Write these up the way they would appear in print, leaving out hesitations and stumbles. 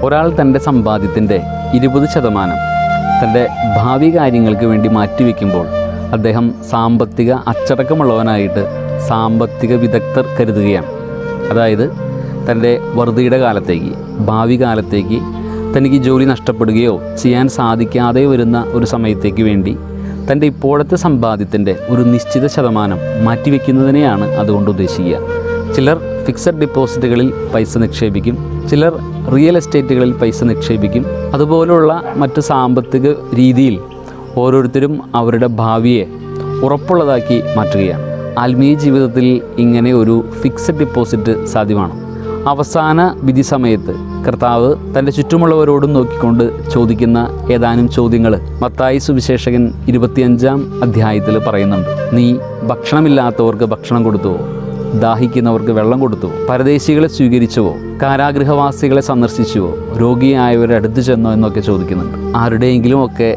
ഒരാൾ തൻ്റെ സമ്പാദ്യത്തിൻ്റെ 20% തൻ്റെ ഭാവി കാര്യങ്ങൾക്ക് വേണ്ടി മാറ്റിവെക്കുമ്പോൾ അദ്ദേഹം സാമ്പത്തിക അച്ചടക്കമുള്ളവനായിട്ട് സാമ്പത്തിക വിദഗ്ധർ കരുതുകയാണ്. അതായത് തൻ്റെ വറുതിയുടെ കാലത്തേക്ക്, ഭാവി കാലത്തേക്ക് തനിക്ക് ജോലി നഷ്ടപ്പെടുകയോ ചെയ്യാൻ സാധിക്കാതെ വരുന്ന ഒരു സമയത്തേക്ക് വേണ്ടി തൻ്റെ ഇപ്പോഴത്തെ സമ്പാദ്യത്തിൻ്റെ ഒരു നിശ്ചിത ശതമാനം മാറ്റിവെക്കുന്നതിനെയാണ് അതുകൊണ്ട് ഉദ്ദേശിക്കുക. ചിലർ ഫിക്സഡ് ഡിപ്പോസിറ്റുകളിൽ പൈസ നിക്ഷേപിക്കും, ചിലർ റിയൽ എസ്റ്റേറ്റുകളിൽ പൈസ നിക്ഷേപിക്കും. അതുപോലുള്ള മറ്റ് സാമ്പത്തിക രീതിയിൽ ഓരോരുത്തരും അവരുടെ ഭാവിയെ ഉറപ്പുള്ളതാക്കി മാറ്റുകയാണ്. ആത്മീയ ജീവിതത്തിൽ ഇങ്ങനെ ഒരു ഫിക്സഡ് ഡിപ്പോസിറ്റ് സാധ്യമാണ്. അവസാന വിധി സമയത്ത് കർത്താവ് തൻ്റെ ചുറ്റുമുള്ളവരോടും നോക്കിക്കൊണ്ട് ചോദിക്കുന്ന ഏതാനും ചോദ്യങ്ങൾ മത്തായി സുവിശേഷകൻ 25-ാം അധ്യായത്തിൽ പറയുന്നുണ്ട്. നീ ഭക്ഷണമില്ലാത്തവർക്ക് ഭക്ഷണം കൊടുത്തുവോ? ദാഹിക്കുന്നവർക്ക് വെള്ളം കൊടുത്തുവോ? പരദേശികളെ സ്വീകരിച്ചുവോ? കാരാഗൃഹവാസികളെ സന്ദർശിച്ചുവോ? രോഗിയായവരെ അടുത്ത് ചെന്നോ എന്നൊക്കെ ചോദിക്കുന്നുണ്ട്. ആരുടെയെങ്കിലും ഒക്കെ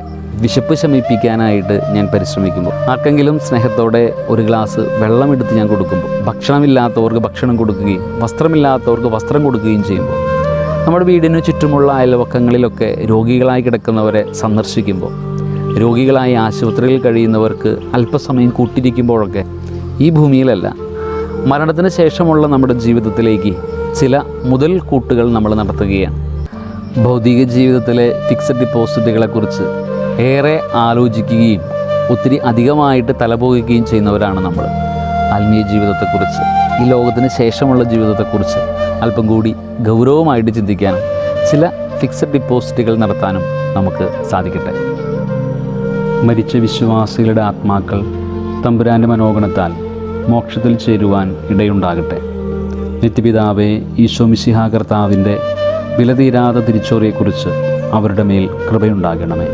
വിശപ്പ് ശമിപ്പിക്കാനായിട്ട് ഞാൻ പരിശ്രമിക്കുമ്പോൾ, ആർക്കെങ്കിലും സ്നേഹത്തോടെ ഒരു ഗ്ലാസ് വെള്ളമെടുത്ത് ഞാൻ കൊടുക്കുമ്പോൾ, ഭക്ഷണമില്ലാത്തവർക്ക് ഭക്ഷണം കൊടുക്കുകയും വസ്ത്രമില്ലാത്തവർക്ക് വസ്ത്രം കൊടുക്കുകയും ചെയ്യുമ്പോൾ, നമ്മുടെ വീടിന് ചുറ്റുമുള്ള അയൽവക്കങ്ങളിലൊക്കെ രോഗികളായി കിടക്കുന്നവരെ സന്ദർശിക്കുമ്പോൾ, രോഗികളായി ആശുപത്രിയിൽ കഴിയുന്നവർക്ക് അല്പസമയം കൂട്ടിരിക്കുമ്പോഴൊക്കെ ഈ ഭൂമിയിലല്ല, മരണത്തിന് ശേഷമുള്ള നമ്മുടെ ജീവിതത്തിലേക്ക് ചില മുതൽക്കൂട്ടുകൾ നമ്മൾ നടത്തുകയാണ്. ഭൗതിക ജീവിതത്തിലെ ഫിക്സഡ് ഡിപ്പോസിറ്റുകളെക്കുറിച്ച് ഏറെ ആലോചിക്കുകയും ഒത്തിരി അധികമായിട്ട് തലപോകുകയും ചെയ്യുന്നവരാണ് നമ്മൾ. ആത്മീയ ജീവിതത്തെക്കുറിച്ച്, ഈ ലോകത്തിന് ശേഷമുള്ള ജീവിതത്തെക്കുറിച്ച് അല്പം കൂടി ഗൗരവമായിട്ട് ചിന്തിക്കാനും ചില ഫിക്സഡ് ഡിപ്പോസിറ്റുകൾ നടത്താനും നമുക്ക് സാധിക്കട്ടെ. മരിച്ച വിശ്വാസികളുടെ ആത്മാക്കൾ തമ്പുരാൻ്റെ മനോഗണത്താൽ മോക്ഷത്തിൽ ചേരുവാൻ ഇടയുണ്ടാകട്ടെ. നിത്യപിതാവേ, ഈശോ മിശിഹാ കർത്താവിൻ്റെ വിലതീരാത്ത തിരിച്ചോറിയെക്കുറിച്ച് അവരുടെ മേൽ കൃപയുണ്ടാകണമേ.